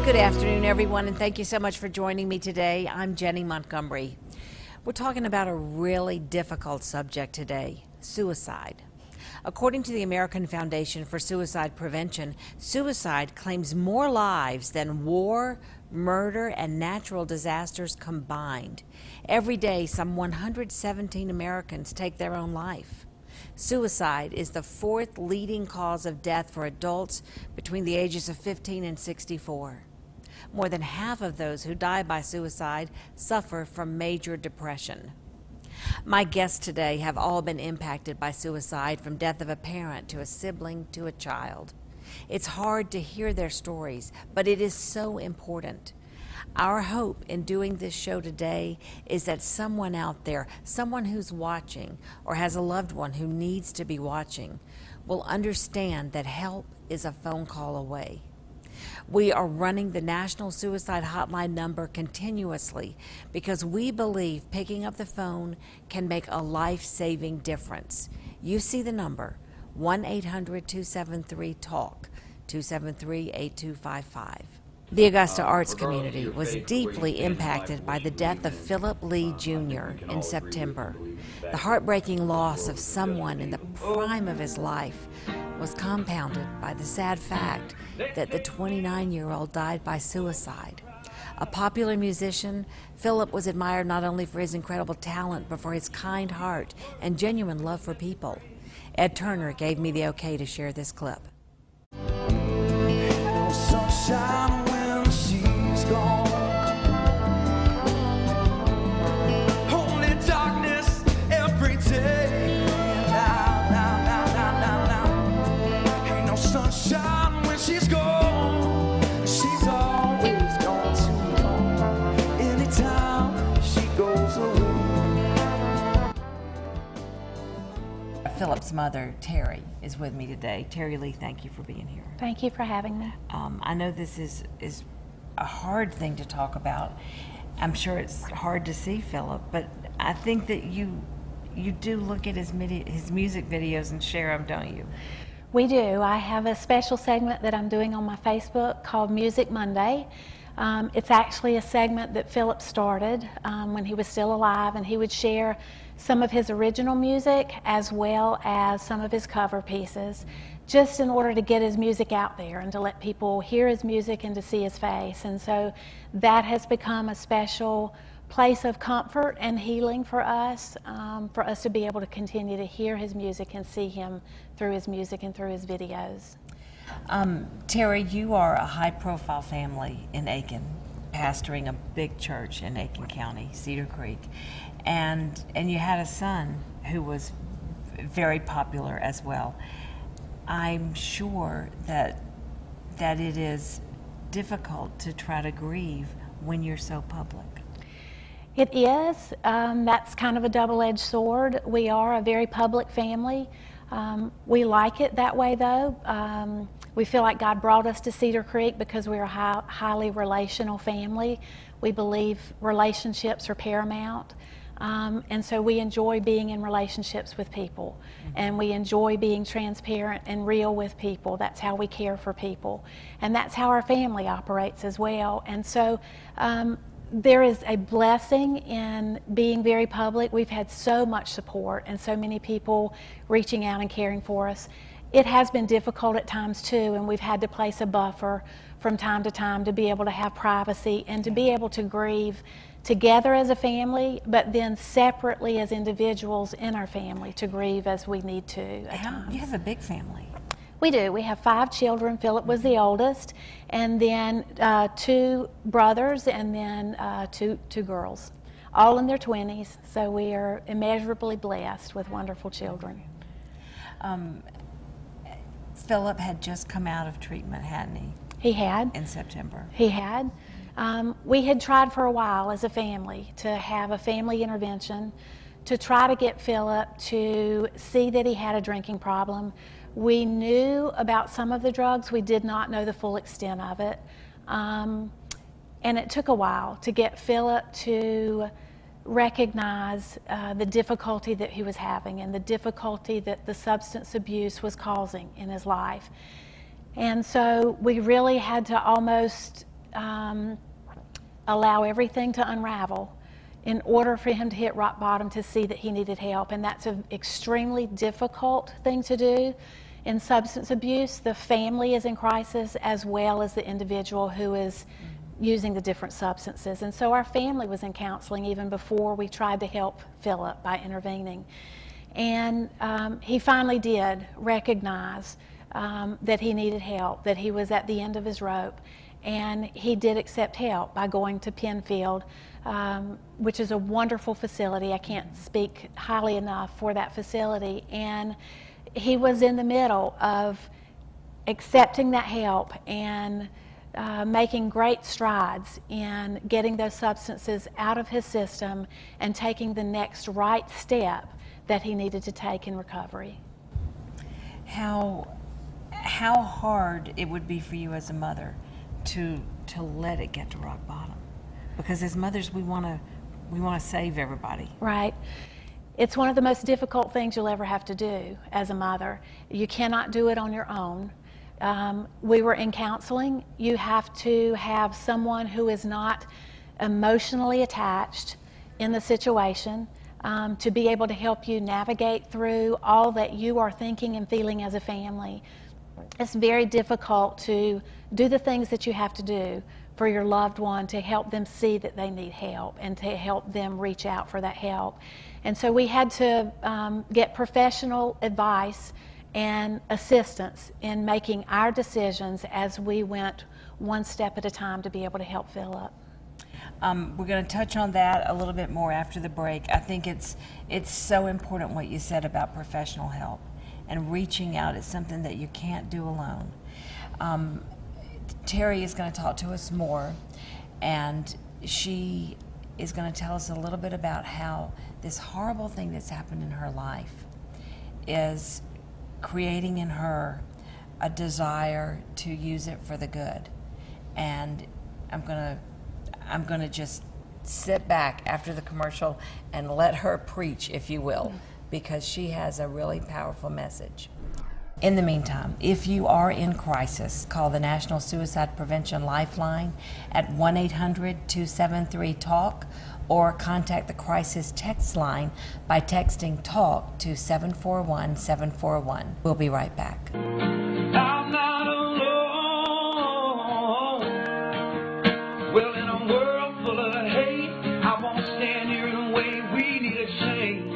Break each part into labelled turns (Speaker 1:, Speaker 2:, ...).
Speaker 1: Good afternoon, everyone, and thank you so much for joining me today. I'm Jenny Montgomery. We're talking about a really difficult subject today, suicide. According to the American Foundation for Suicide Prevention, suicide claims more lives than war, murder, and natural disasters combined. Every day, some 117 Americans take their own life. Suicide is the fourth leading cause of death for adults between the ages of 15 and 64. More than half of those who die by suicide suffer from major depression. My guests today have all been impacted by suicide, from death of a parent to a sibling to a child. It's hard to hear their stories, but it is so important. Our hope in doing this show today is that someone out there, someone who's watching or has a loved one who needs to be watching, will understand that help is a phone call away. We are running the National Suicide Hotline number continuously because we believe picking up the phone can make a life-saving difference. You see the number, 1-800-273-TALK, 273-8255. The Augusta arts community was deeply impacted by the death of Phillip Lee Jr. in September. The heartbreaking loss of someone in the prime of his life was compounded by the sad fact that the 29-year-old died by suicide. A popular musician, Phillip was admired not only for his incredible talent, but for his kind heart and genuine love for people. Ed Turner gave me the okay to share this clip.
Speaker 2: No sunshine when she's gone. Only darkness every day. Ain't no sunshine when she's gone. She's always gone too long. Anytime she goes away.
Speaker 1: Phillip's mother, Terry, is with me today. Terry Lee, thank you for being here.
Speaker 3: Thank you for having me.
Speaker 1: I know this is a hard thing to talk about. I'm sure it's hard to see Phillip, but I think that you do look at his music videos and share them, don't you?
Speaker 3: We do. I have a special segment that I'm doing on my Facebook called Music Monday. It's actually a segment that Phillip started when he was still alive, and he would share some of his original music as well as some of his cover pieces, just in order to get his music out there and to let people hear his music and to see his face. And so that has become a special place of comfort and healing for us to be able to continue to hear his music and see him through his music and through his videos.
Speaker 1: Terry, you are a high-profile family in Aiken, pastoring a big church in Aiken County, Cedar Creek, and you had a son who was very popular as well. I'm sure that it is difficult to try to grieve when you're so public.
Speaker 3: It is. That's kind of a double-edged sword. We are a very public family. We like it that way, though. We feel like God brought us to Cedar Creek because we're a highly relational family. We believe relationships are paramount. And so we enjoy being in relationships with people, and we enjoy being transparent and real with people. That's how we care for people, and that's how our family operates as well. And so there is a blessing in being very public. We've had so much support and so many people reaching out and caring for us. It has been difficult at times too, and we've had to place a buffer from time to time to be able to have privacy and to be able to grieve together as a family, but then separately as individuals in our family to grieve as we need to at times.
Speaker 1: You have a big family.
Speaker 3: We do. We have 5 children. Phillip was the oldest, and then 2 brothers, and then two girls, all in their 20s. So we are immeasurably blessed with wonderful children.
Speaker 1: Phillip had just come out of treatment, hadn't he?
Speaker 3: He had.
Speaker 1: In September.
Speaker 3: He had. We had tried for a while as a family to have a family intervention to try to get Phillip to see that he had a drinking problem. We knew about some of the drugs. We did not know the full extent of it. And it took a while to get Phillip to recognize the difficulty that he was having and the difficulty that the substance abuse was causing in his life. And so we really had to almost allow everything to unravel in order for him to hit rock bottom to see that he needed help. And that's an extremely difficult thing to do. In substance abuse, the family is in crisis as well as the individual who is using the different substances. And so our family was in counseling even before we tried to help Phillip by intervening. And he finally did recognize that he needed help, that he was at the end of his rope. And he did accept help by going to Penfield, which is a wonderful facility. I can't speak highly enough for that facility. And he was in the middle of accepting that help and making great strides in getting those substances out of his system and taking the next right step that he needed to take in recovery.
Speaker 1: How hard it would be for you as a mother to let it get to rock bottom, because as mothers we want to save everybody.
Speaker 3: Right. It's one of the most difficult things you'll ever have to do as a mother. You cannot do it on your own. We were in counseling. You have to have someone who is not emotionally attached in the situation to be able to help you navigate through all that you are thinking and feeling as a family. It's very difficult to do the things that you have to do for your loved one to help them see that they need help and to help them reach out for that help. And so we had to get professional advice and assistance in making our decisions as we went one step at a time to be able to help Phillip.
Speaker 1: We're going to touch on that a little bit more after the break. I think it's so important what you said about professional help, and reaching out is something that you can't do alone. Terry is going to talk to us more, and she is going to tell us a little bit about how this horrible thing that's happened in her life is creating in her a desire to use it for the good. And I'm going to just sit back after the commercial and let her preach, if you will, because she has a really powerful message. In the meantime, if you are in crisis, call the National Suicide Prevention Lifeline at 1-800-273-TALK, or contact the crisis text line by texting TALK to 741-741. We'll be right back.
Speaker 2: I'm not alone. Well, in a world full of hate, I won't stand here and wait. We need a change.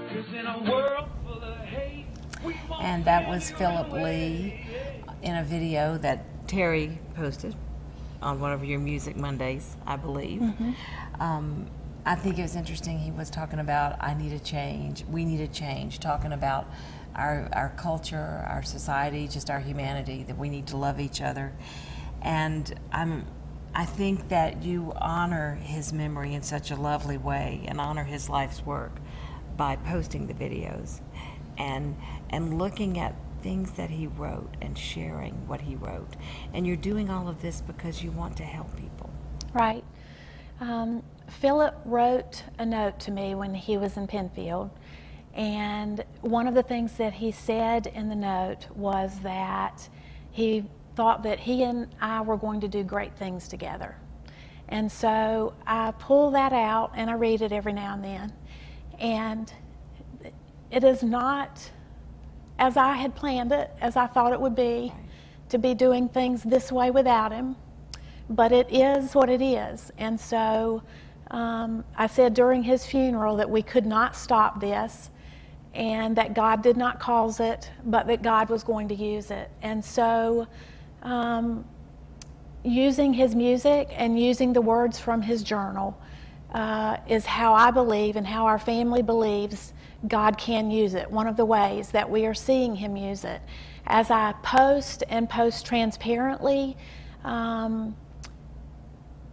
Speaker 2: 'Cause in a world full of hate, we won't.
Speaker 1: And that was Phillip Lee in a video that Terry posted on one of your Music Mondays, I believe. I think it was interesting. He was talking about, I need a change, we need a change, talking about our culture, our society, just our humanity, that we need to love each other. And I think that you honor his memory in such a lovely way and honor his life's work by posting the videos and looking at things that he wrote and sharing what he wrote. And you're doing all of this because you want to help people.
Speaker 3: Right. Phillip wrote a note to me when he was in Penfield, and one of the things that he said in the note was that he thought that he and I were going to do great things together. And so I pull that out and I read it every now and then, and it is not as I had planned it, as I thought it would be, to be doing things this way without him, but it is what it is. And so I said during his funeral that we could not stop this, and that God did not cause it, but that God was going to use it. And so using his music and using the words from his journal is how I believe and how our family believes God can use it. One of the ways that we are seeing him use it. As I post and post transparently,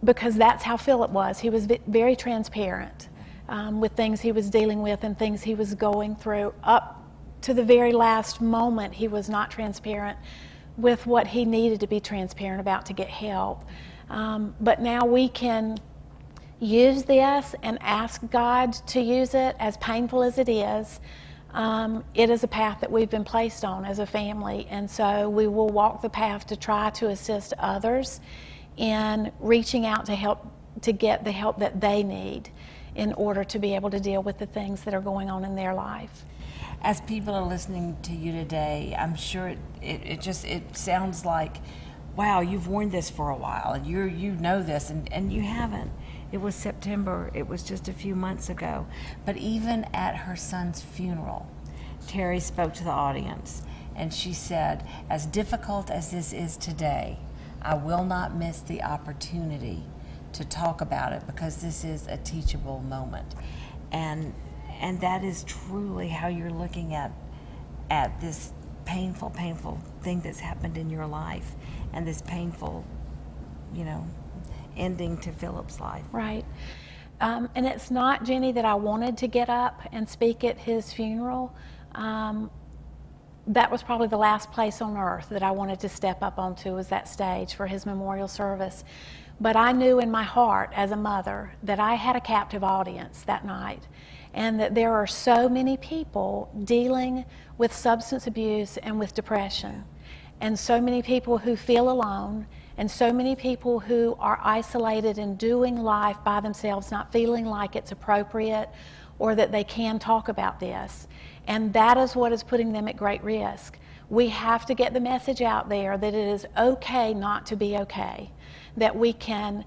Speaker 3: because that's how Phillip was. He was very transparent with things he was dealing with and things he was going through. Up to the very last moment, he was not transparent with what he needed to be transparent about to get help. But now we can use this and ask God to use it, as painful as it is, It is a path that we've been placed on as a family, and so we will walk the path to try to assist others in reaching out to help, to get the help that they need in order to be able to deal with the things that are going on in their life.
Speaker 1: As people are listening to you today, I'm sure it sounds like, wow, you've worn this for a while, and you know this, and you haven't. It was September. It was just a few months ago. But even at her son's funeral, Terry spoke to the audience, and she said, as difficult as this is today, I will not miss the opportunity to talk about it because this is a teachable moment. And that is truly how you're looking at this painful thing that's happened in your life, and this painful, ending to Philip's life.
Speaker 3: Right. And it's not, Jenny, that I wanted to get up and speak at his funeral. That was probably the last place on earth that I wanted to step up onto, was that stage for his memorial service. But I knew in my heart as a mother that I had a captive audience that night, and that there are so many people dealing with substance abuse and with depression, and so many people who feel alone, and so many people who are isolated and doing life by themselves, not feeling like it's appropriate or that they can talk about this. And that is what is putting them at great risk. We have to get the message out there that it is okay not to be okay, that we can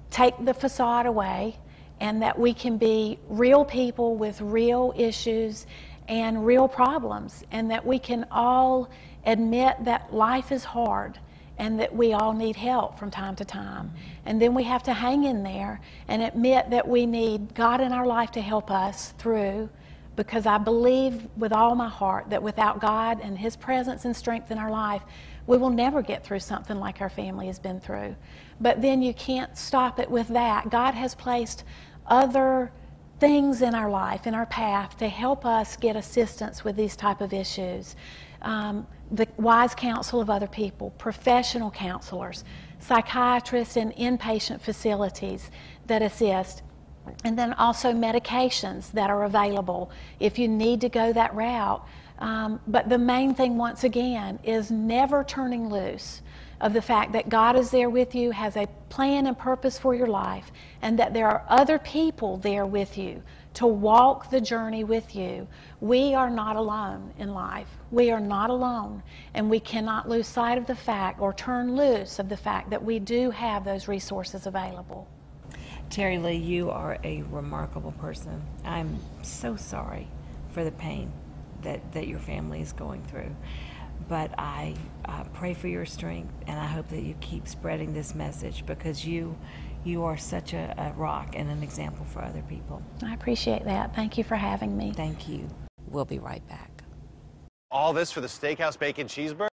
Speaker 3: take the facade away, and that we can be real people with real issues and real problems, and that we can all admit that life is hard and that we all need help from time to time. And then we have to hang in there and admit that we need God in our life to help us through, because I believe with all my heart that without God and His presence and strength in our life, we will never get through something like our family has been through. But then you can't stop it with that. God has placed other things in our life, in our path, to help us get assistance with these type of issues. The wise counsel of other people, professional counselors, psychiatrists in inpatient facilities that assist, and then also medications that are available if you need to go that route. But the main thing, once again, is never turning loose of the fact that God is there with you, has a plan and purpose for your life, and that there are other people there with you to walk the journey with you. We are not alone in life. We are not alone, and we cannot lose sight of the fact or turn loose of the fact that we do have those resources available.
Speaker 1: Terry Lee, you are a remarkable person. I'm so sorry for the pain that your family is going through. But I pray for your strength, and I hope that you keep spreading this message, because you are such a rock and an example for other people.
Speaker 3: I appreciate that. Thank you for having me.
Speaker 1: Thank you. We'll be right back.
Speaker 4: All this for the steakhouse bacon cheeseburger?